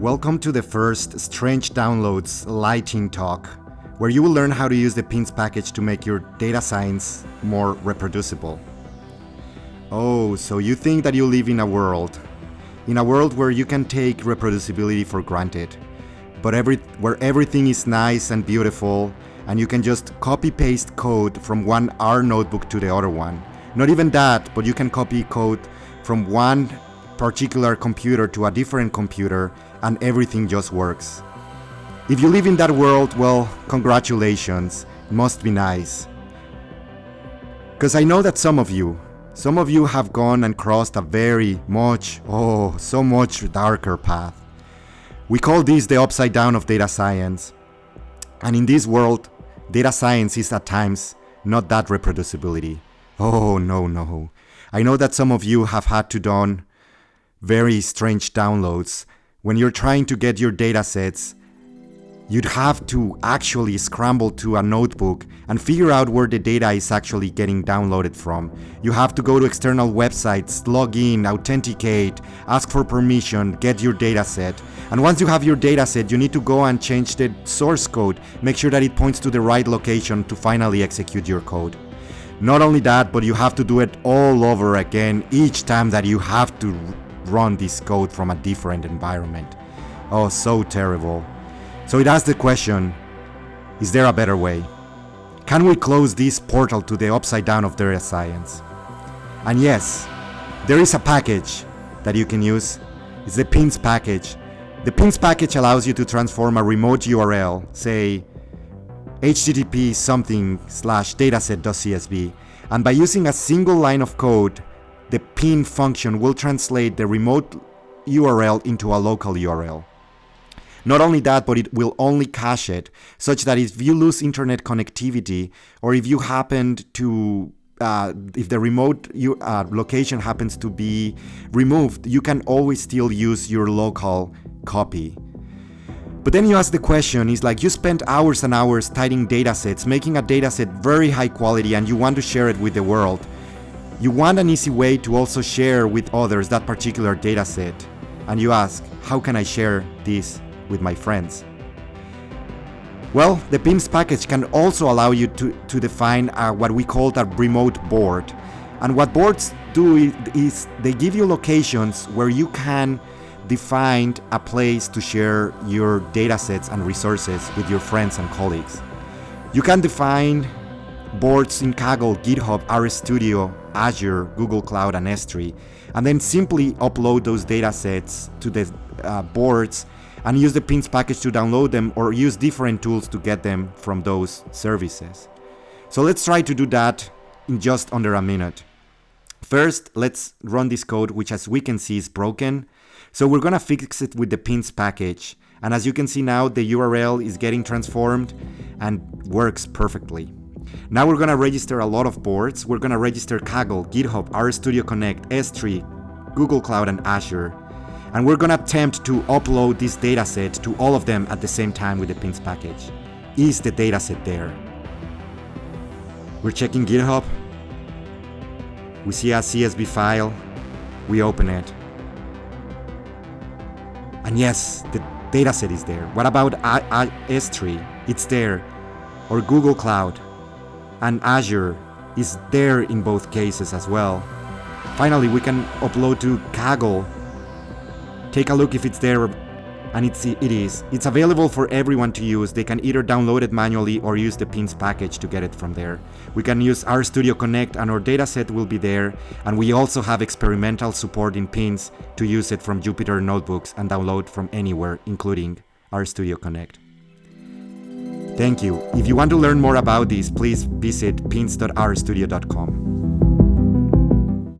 Welcome to the first Strange Downloads Lighting Talk, where you will learn how to use the pins package to make your data science more reproducible. Oh, so you think that you live in a world where you can take reproducibility for granted, but where everything is nice and beautiful, and you can just copy-paste code from one R notebook to the other one. Not even that, but you can copy code from one particular computer to a different computer, and everything just works. If you live in that world, well, congratulations, it must be nice. Because I know that some of you have gone and crossed a so much darker path. We call this the upside down of data science. And in this world, data science is at times not that reproducibility. Oh, no. I know that some of you have had to done very strange downloads. When you're trying to get your data sets, you'd have to actually scramble to a notebook and figure out where the data is actually getting downloaded from. You have to go to external websites, log in, authenticate, ask for permission, get your data set. And once you have your data set, you need to go and change the source code, make sure that it points to the right location to finally execute your code. Not only that, but you have to do it all over again each time that you have to run this code from a different environment. Oh, so terrible. So it asks the question, is there a better way? Can we close this portal to the upside down of data science? And yes, there is a package that you can use. It's the pins package. The pins package allows you to transform a remote URL, say http:/dataset.csv, and by using a single line of code, the pin function will translate the remote URL into a local URL. Not only that, but it will only cache it, such that if you lose internet connectivity, or if you happen to, if the remote location happens to be removed, you can always still use your local copy. But then you ask the question, is like you spent hours and hours tidying datasets, making a dataset very high quality, and you want to share it with the world. You want an easy way to also share with others that particular dataset. And you ask, how can I share this with my friends? Well, the pins package can also allow you to define what we call a remote board. And what boards do is they give you locations where you can define a place to share your datasets and resources with your friends and colleagues. You can define boards in Kaggle, GitHub, RStudio, Azure, Google Cloud, and S3, and then simply upload those datasets to the boards and use the pins package to download them, or use different tools to get them from those services. So let's try to do that in just under a minute. First, let's run this code, which as we can see is broken. So we're gonna fix it with the pins package. And as you can see now, the URL is getting transformed and works perfectly. Now we're gonna register a lot of boards. We're gonna register Kaggle, GitHub, RStudio Connect, S3, Google Cloud, and Azure. And we're gonna attempt to upload this dataset to all of them at the same time with the pins package. Is the dataset there? We're checking GitHub. We see a CSV file. We open it. And yes, the dataset is there. What about S3? It's there. Or Google Cloud. And Azure is there in both cases as well. Finally, we can upload to Kaggle. Take a look if it's there, and it is. It's available for everyone to use. They can either download it manually or use the pins package to get it from there. We can use RStudio Connect and our dataset will be there. And we also have experimental support in pins to use it from Jupyter notebooks and download from anywhere, including RStudio Connect. Thank you. If you want to learn more about this, please visit pins.rstudio.com.